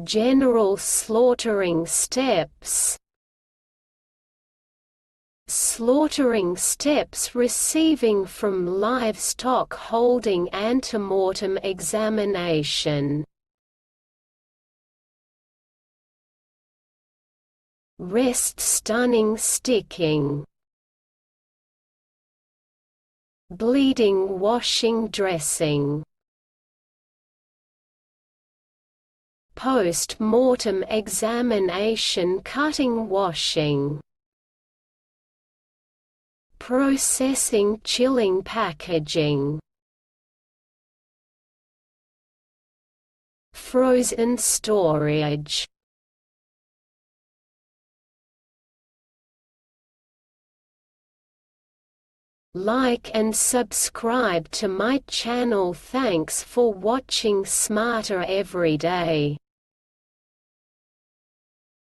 General slaughtering steps. Slaughtering steps receiving from livestock holding antemortem examination. Rest stunning sticking. Bleeding washing dressing. Post-mortem examination cutting washing. Processing chilling packaging. Frozen storage. Like and subscribe to my channel. Thanks for watching Smarter Every Day.